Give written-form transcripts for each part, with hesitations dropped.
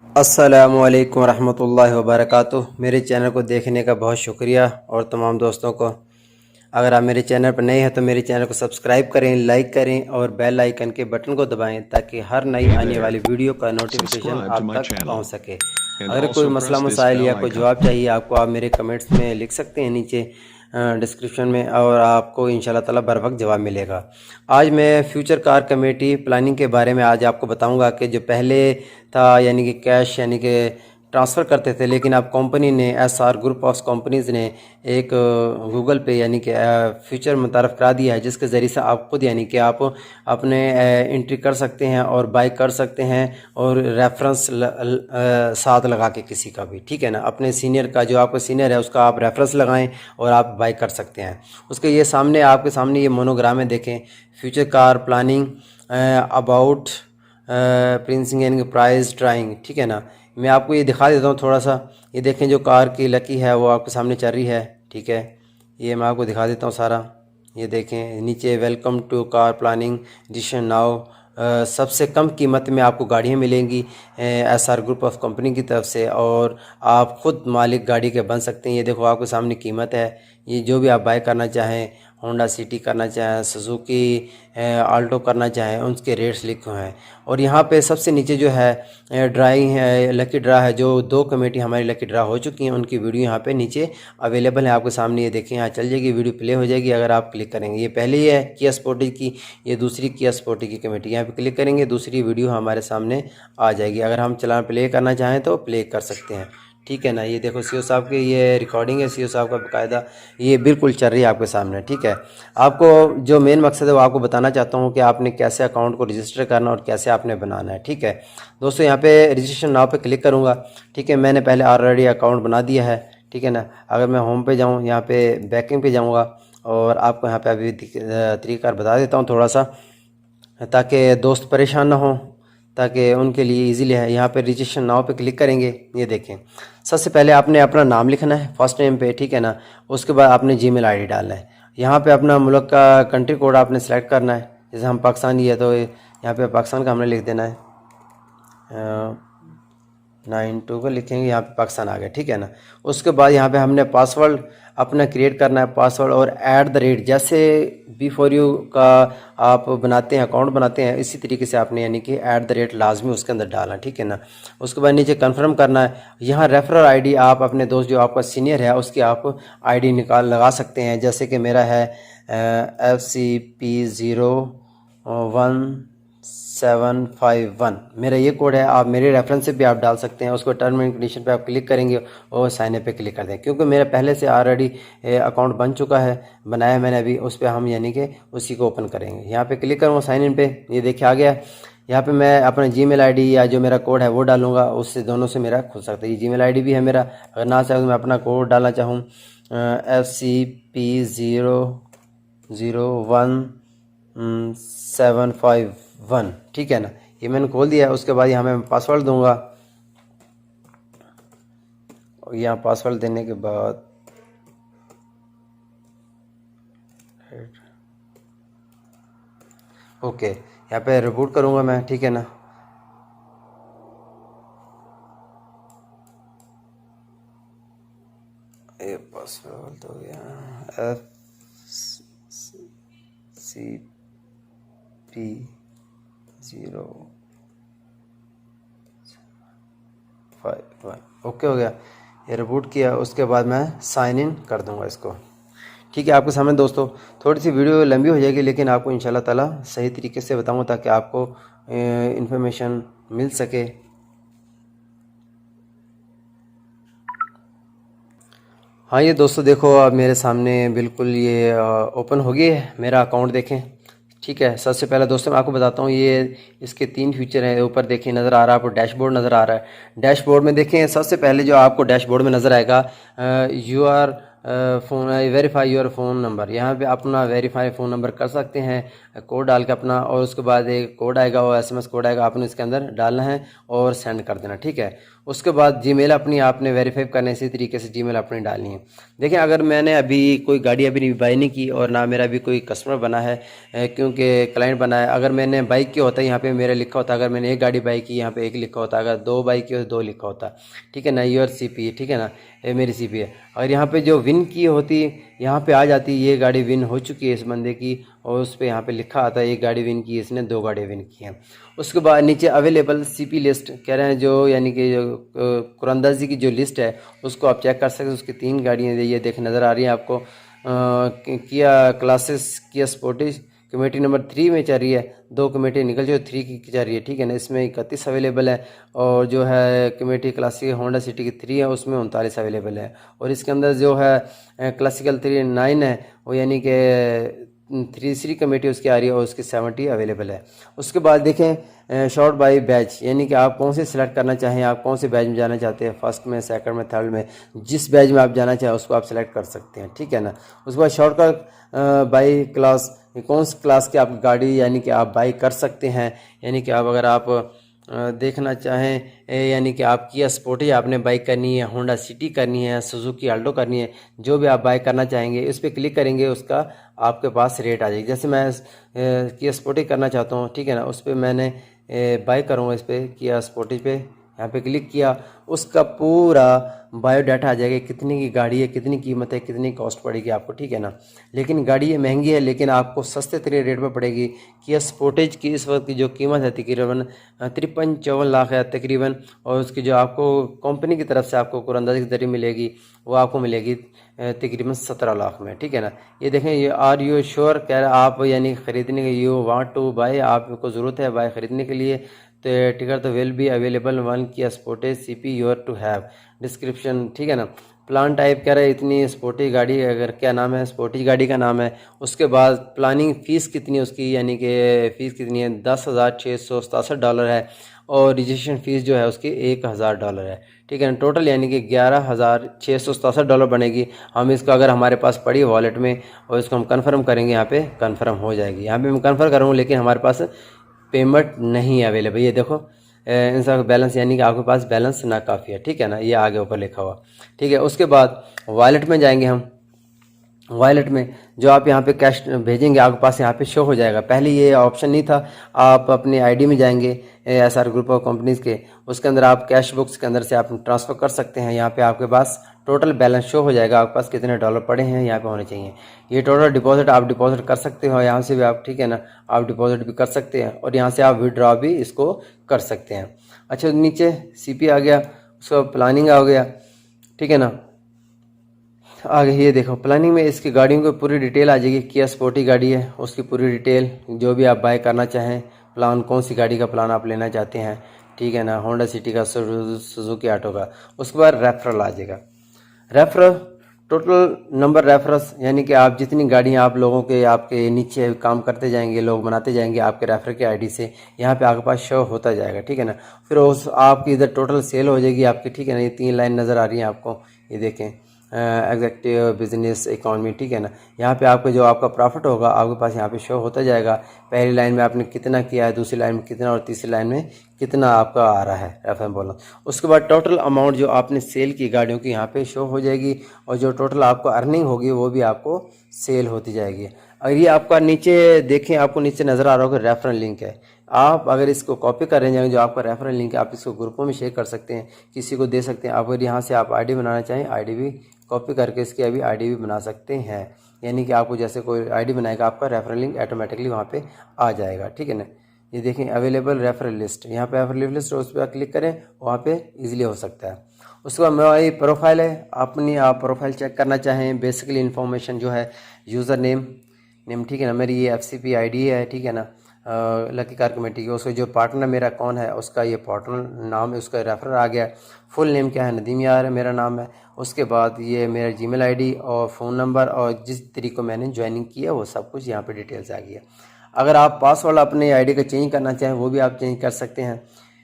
अस्सलामुअलैकुम रहमतुल्लाहि व बरकातुहू। मेरे चैनल को देखने का बहुत शुक्रिया और तमाम दोस्तों को, अगर आप मेरे चैनल पर नए हैं तो मेरे चैनल को सब्सक्राइब करें, लाइक करें और बेल आइकन के बटन को दबाएं ताकि हर नई आने वाली वीडियो का नोटिफिकेशन आप तक पहुंच सके। अगर कोई मसला मसाइल या कोई जवाब चाहिए आपको, आप मेरे कमेंट्स में लिख सकते हैं नीचे डिस्क्रिप्शन में, और आपको इंशाल्लाह ताला बर वक्त जवाब मिलेगा। आज मैं फ्यूचर कार कमेटी प्लानिंग के बारे में आज आपको बताऊंगा कि जो पहले था यानी कि कैश यानी कि ट्रांसफ़र करते थे, लेकिन अब कंपनी ने एसआर ग्रुप ऑफ कंपनीज़ ने एक गूगल पे यानी कि फ्यूचर मुतारफ़ करा दिया है, जिसके ज़रिए से आप खुद यानी कि आप अपने एंट्री कर सकते हैं और बाई कर सकते हैं, और रेफरेंस साथ लगा के किसी का भी, ठीक है ना, अपने सीनियर का, जो आपका सीनियर है उसका आप रेफरेंस लगाएं और आप बाई कर सकते हैं। उसके ये सामने आपके सामने ये मोनोग्राम है, देखें, future car planning about pricing and price drawing, ठीक है ना। मैं आपको ये दिखा देता हूँ थोड़ा सा। ये देखें जो कार की लकी है वो आपके सामने चल रही है, ठीक है। ये मैं आपको दिखा देता हूँ सारा। ये देखें नीचे, welcome to car planning decision now. सबसे कम कीमत में आपको गाड़ियाँ मिलेंगी एसआर ग्रुप ऑफ कंपनी की तरफ से, और आप ख़ुद मालिक गाड़ी के बन सकते हैं। ये देखो आपके सामने कीमत है। ये जो भी आप बाय करना चाहें, होंडा सिटी करना चाहें, सुजुकी आल्टो करना चाहें, उनके रेट्स लिखे हुए हैं। और यहाँ पे सबसे नीचे जो है ड्राइंग है, लकी ड्रा है। जो 2 कमेटी हमारी लकी ड्रा हो चुकी हैं उनकी वीडियो यहाँ पे नीचे अवेलेबल है आपके सामने। ये देखें, यहाँ चल जाएगी, वीडियो प्ले हो जाएगी अगर आप क्लिक करेंगे। ये पहली है किया स्पोर्टेज की, ये दूसरी किया स्पोर्टेज की कमेटी। यहाँ पे क्लिक करेंगे, दूसरी वीडियो हमारे सामने आ जाएगी। अगर हम चलान प्ले करना चाहें तो प्ले कर सकते हैं, ठीक है ना। ये देखो सीओ साहब की ये रिकॉर्डिंग है, सीओ साहब का बाकायदा ये बिल्कुल चल रही है आपके सामने, ठीक है। आपको जो मेन मकसद है वो आपको बताना चाहता हूँ कि आपने कैसे अकाउंट को रजिस्टर करना और कैसे आपने बनाना है, ठीक है दोस्तों। यहाँ पे रजिस्ट्रेशन नाउ पे क्लिक करूँगा, ठीक है। मैंने पहले ऑलरेडी अकाउंट बना दिया है, ठीक है ना। अगर मैं होम पे जाऊँ, यहाँ पे बैकिंग पे जाऊँगा, और आपको यहाँ पे अभी तरीका बता देता हूँ थोड़ा सा, ताकि दोस्त परेशान ना हो, ताकि उनके लिए इजीली है। यहाँ पे रजिस्ट्रेशन नाउ पे क्लिक करेंगे। ये देखें, सबसे पहले आपने अपना नाम लिखना है फर्स्ट नेम पे, ठीक है ना। उसके बाद आपने जीमेल आईडी डालना है। यहाँ पे अपना मुल्क का कंट्री कोड आपने सेलेक्ट करना है। जैसे हम पाकिस्तानी है तो यहाँ पे पाकिस्तान का हमने लिख देना है, 92 को लिखेंगे, यहाँ पे पाकिस्तान आ गया, ठीक है ना। उसके बाद यहाँ पे हमने पासवर्ड अपना क्रिएट करना है, पासवर्ड और @ जैसे B4U का आप बनाते हैं, अकाउंट बनाते हैं, इसी तरीके से आपने यानी कि @ लाजमी उसके अंदर डालना, ठीक है ना। उसके बाद नीचे कंफर्म करना है। यहाँ रेफरल आईडी आप अपने दोस्त जो आपका सीनियर है उसकी आप आईडी निकाल लगा सकते हैं। जैसे कि मेरा है FCP01751, मेरा ये कोड है। आप मेरे रेफरेंस से भी आप डाल सकते हैं। उसको टर्म एंड कंडीशन पे आप क्लिक करेंगे और साइन अप पे क्लिक कर दें, क्योंकि मेरा पहले से ऑलरेडी अकाउंट बन चुका है, बनाया है मैंने अभी। उस पर हम यानी कि उसी को ओपन करेंगे। यहाँ पे क्लिक करूँगा साइन इन पे, ये देखिए आ गया। यहाँ पे मैं अपना जीमेल आईडी या जो मेरा कोड है वो डालूंगा, उससे दोनों से मेरा खुल सकता है। ये जीमेल आईडी भी है मेरा, अगर ना चाहूँ तो मैं अपना कोड डालना चाहूँ FCP01751, ठीक है ना। ये मैंने खोल दिया है। उसके बाद यहाँ मैं पासवर्ड दूंगा, और यहाँ पासवर्ड देने के बाद ओके, यहाँ पे रिबूट करूँगा मैं, ठीक है ना। ये पासवर्ड हो गया, FCP051, ओके हो गया। ये रिबूट किया, उसके बाद मैं साइन इन कर दूंगा इसको, ठीक है। आपके सामने दोस्तों थोड़ी सी वीडियो लंबी हो जाएगी, लेकिन आपको इंशाल्लाह ताला सही तरीके से बताऊंगा ताकि आपको इंफॉर्मेशन मिल सके। हाँ ये दोस्तों देखो, अब मेरे सामने बिल्कुल ये ओपन हो गई है मेरा अकाउंट, देखें, ठीक है। सबसे पहले दोस्तों मैं आपको बताता हूँ, ये इसके 3 फीचर हैं। ऊपर देखिए नज़र आ रहा है आपको, डैशबोर्ड नज़र आ रहा है। डैशबोर्ड में देखें, सबसे पहले जो आपको डैशबोर्ड में नज़र आएगा, phone verify your phone number, यहाँ पे अपना वेरीफाई फ़ोन नंबर कर सकते हैं कोड डाल के अपना, और उसके बाद एक कोड आएगा और SMS कोड आएगा, आपने इसके अंदर डालना है और सेंड कर देना, ठीक है। उसके बाद जीमेल अपनी आपने वेरीफाई करने इसी तरीके से जीमेल अपनी डालनी है। देखिए अगर मैंने अभी कोई गाड़ी अभी बाई नहीं की और ना मेरा अभी कोई कस्टमर बना है, क्योंकि क्लाइंट बना है, अगर मैंने बाइक किया होता है यहाँ पे मेरा लिखा होता, अगर मैंने एक गाड़ी बाई की यहाँ पे एक लिखा होता, अगर 2 बाइक की हो 2 लिखा होता, ठीक है ना। योर CP, ठीक है ना, ये मेरी CP है। और यहाँ पे जो विन की होती यहाँ पे आ जाती, ये गाड़ी विन हो चुकी है इस बंदे की, और उस पर यहाँ पे लिखा आता है एक गाड़ी विन की, इसने 2 गाड़ी विन की हैं। उसके बाद नीचे अवेलेबल CP लिस्ट कह रहे हैं, जो यानी कि जो कुरंदाजी की जो लिस्ट है उसको आप चेक कर सकते हैं। उसकी 3 गाड़ियाँ ये देख नज़र आ रही हैं आपको, किया क्लासेस, किया स्पोर्टेज कमेटी नंबर 3 में चल रही है, 2 कमेटी निकल जो 3 की चल रही है, ठीक है ना। इसमें 31 अवेलेबल है, और जो है कमेटी क्लासिक होंडा सिटी की 3 है उसमें 39 अवेलेबल है। और इसके अंदर जो है क्लासिकल 9 है, वो यानी कि 3 कमेटी उसकी आ रही है और उसकी 70 अवेलेबल है। उसके बाद देखें शॉर्ट बाय बैच, यानी कि आप कौन से सिलेक्ट करना चाहें, आप कौन से बैच में जाना चाहते हैं, फर्स्ट में, सेकंड में, थर्ड में, जिस बैच में आप जाना चाहें उसको आप सिलेक्ट कर सकते हैं, ठीक है ना। उसके बाद शॉर्ट का बाई क्लास, कौन सी क्लास की आप गाड़ी यानी कि आप बाई कर सकते हैं, यानी कि आप अगर आप देखना चाहें यानी कि आप किया स्पोर्टेज आपने बाइक करनी है, होंडा सिटी करनी है, सुजुकी अल्टो करनी है, जो भी आप बाइक करना चाहेंगे इस पर क्लिक करेंगे, उसका आपके पास रेट आ जाएगी। जैसे मैं किया स्पोर्टेज करना चाहता हूँ, ठीक है ना, उस पर मैंने बाइक करूँगा, इस पर किया स्पोर्टेज पे यहाँ पे क्लिक किया, उसका पूरा बायोडाटा आ जाएगा, कितने की गाड़ी है, कितनी कीमत है, कितनी कॉस्ट पड़ेगी आपको, ठीक है ना। लेकिन गाड़ी ये महंगी है, लेकिन आपको सस्ते तरीके रेट पर पड़ेगी। किया स्पोर्टेज की इस वक्त की जो कीमत है तकरीबन 53-54 लाख है तकरीबन, और उसकी जो आपको कंपनी की तरफ से आपको कुरंदाजी के जरिए मिलेगी, वो आपको मिलेगी तकरीबन 17 लाख में, ठीक है ना। ये देखें, ये आर यू श्योर कह रहा आप यानी ख़रीदने के, यू वांट टू बाय, आपको ज़रूरत है बाय ख़रीदने के लिए, तो टिकट तो will be available one Kia Sportage CP your to have description, ठीक है ना। प्लान टाइप कह रहे हैं इतनी स्पोर्टी गाड़ी, अगर क्या नाम है, स्पोर्टी गाड़ी का नाम है। उसके बाद प्लानिंग फ़ीस कितनी है उसकी, यानी कि फ़ीस कितनी है, $10,667 है, और रजिस्ट्रेशन फ़ीस जो है उसकी $1,000 है, ठीक है ना। टोटल यानी कि $11,667 बनेगी। हम इसको अगर हमारे पास पड़ी वॉलेट में और इसको हम कन्फर्म करेंगे, यहाँ पे कन्फर्म हो जाएगी। यहाँ पे मैं कन्फर्म करूँगा, लेकिन हमारे पास पेमेंट नहीं अवेलेबल, ये देखो इंसान बैलेंस, यानी कि आपके पास बैलेंस ना काफ़ी है, ठीक है ना, ये आगे ऊपर लिखा हुआ, ठीक है। उसके बाद वॉलेट में जाएंगे हम, वॉलेट में जो आप यहाँ पे कैश भेजेंगे आपके पास यहाँ पे शो हो जाएगा। पहले ये ऑप्शन नहीं था, आप अपनी आईडी में जाएंगे SR ग्रुप ऑफ कंपनीज़ के, उसके अंदर आप कैश बुक्स के अंदर से आप ट्रांसफ़र कर सकते हैं। यहाँ पे आपके पास टोटल बैलेंस शो हो जाएगा, आपके पास कितने डॉलर पड़े हैं यहाँ पे होने चाहिए। ये टोटल डिपॉजिट आप डिपॉजिट कर सकते हो यहाँ से भी आप, ठीक है ना, आप डिपॉजिट भी कर सकते हैं, और यहाँ से आप विड्रॉ भी इसको कर सकते हैं। अच्छा, नीचे CP आ गया, उसका प्लानिंग आ गया, ठीक है ना। आगे ये देखो, प्लानिंग में इसकी गाड़ियों की पूरी डिटेल आ जाएगी। किया स्पोर्टी गाड़ी है, उसकी पूरी डिटेल, जो भी आप बाय करना चाहें, प्लान कौन सी गाड़ी का प्लान आप लेना चाहते हैं, ठीक है ना, होंडा सिटी का, सुजुकी ऑटो का। उसके बाद रेफरल आ जाएगा। रेफरल टोटल नंबर रेफरल्स, यानी कि आप जितनी गाड़ियाँ आप लोगों के आपके नीचे काम करते जाएंगे, लोग बनाते जाएंगे आपके रेफर के आईडी से, यहाँ पे आपके पास शो होता जाएगा, ठीक है ना। फिर उस आपकी इधर टोटल सेल हो जाएगी आपकी, ठीक है ना। ये 3 लाइन नज़र आ रही हैं आपको, ये देखें, एग्जेक्टिव, बिजनेस, इकॉनमी, ठीक है ना। यहाँ पे आपको जो आपका प्रॉफिट होगा आपके पास यहाँ पे शो होता जाएगा। पहली लाइन में आपने कितना किया है, दूसरी लाइन में कितना, और तीसरी लाइन में कितना आपका आ रहा है, रेफर बोला। उसके बाद टोटल अमाउंट जो आपने सेल की गाड़ियों की यहाँ पे शो हो जाएगी, और जो टोटल आपको अर्निंग होगी वो भी आपको सेल होती जाएगी। और ये आपका नीचे देखें, आपको नीचे नज़र आ रहा होगा रेफरल लिंक है। आप अगर इसको कॉपी करने जाएंगे, जो आपका रेफरल लिंक है, आप इसको ग्रुपों में शेयर कर सकते हैं, किसी को दे सकते हैं। आप अगर यहाँ से आप आईडी बनाना चाहें, आईडी भी कॉपी करके इसकी अभी आईडी भी बना सकते हैं, यानी कि आपको जैसे कोई आईडी बनाएगा आपका रेफरल लिंक ऑटोमेटिकली वहाँ पे आ जाएगा, ठीक है ना। ये देखें, अवेलेबल रेफरल लिस्ट, यहाँ पे रेफरल लिस्ट, उस पर क्लिक करें, वहाँ पे इजीली हो सकता है। उसके बाद मेरी प्रोफाइल है, अपनी आप प्रोफाइल चेक करना चाहें, बेसिकली इन्फॉर्मेशन जो है, यूज़र नेम, ठीक है ना, मेरी ये FCP आईडी है, ठीक है ना, लकी कार कमेटी की। उसका जो पार्टनर मेरा कौन है, उसका ये पार्टनर नाम है, उसका रेफर आ गया। फुल नेम क्या है, नदीम यार है मेरा नाम है। उसके बाद ये मेरा जीमेल आईडी और फ़ोन नंबर, और जिस तरीके मैंने ज्वाइनिंग किया वो सब कुछ यहाँ पे डिटेल्स आ गया। अगर आप पासवर्ड अपने आईडी का चेंज करना चाहें, वो भी आप चेंज कर सकते हैं।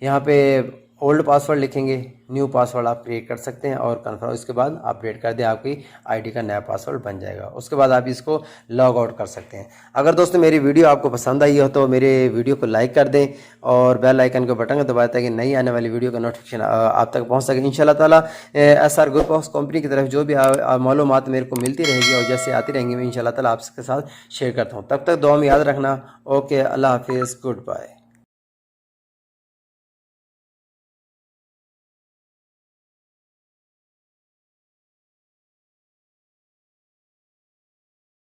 यहाँ पे ओल्ड पासवर्ड लिखेंगे, न्यू पासवर्ड आप क्रिएट कर सकते हैं और कन्फर्म, उसके बाद अपडेट कर दें, आपकी आईडी का नया पासवर्ड बन जाएगा। उसके बाद आप इसको लॉग आउट कर सकते हैं। अगर दोस्तों मेरी वीडियो आपको पसंद आई हो तो मेरे वीडियो को लाइक कर दें और बेल आइकन के बटन को दबाएं ताकि नई आने वाली वीडियो का नोटिफिकेशन आप तक पहुँच सके। इंशाल्लाह ताला SR ग्रुप ऑफ कंपनी की तरफ जो भी मालूमात मेरे को मिलती रहेगी और जैसे आती रहेंगी मैं इंशाल्लाह ताला आपके साथ शेयर करता हूँ। तब तक दुआ में याद रखना। ओके, अल्लाह हाफिज़, गुड बाय।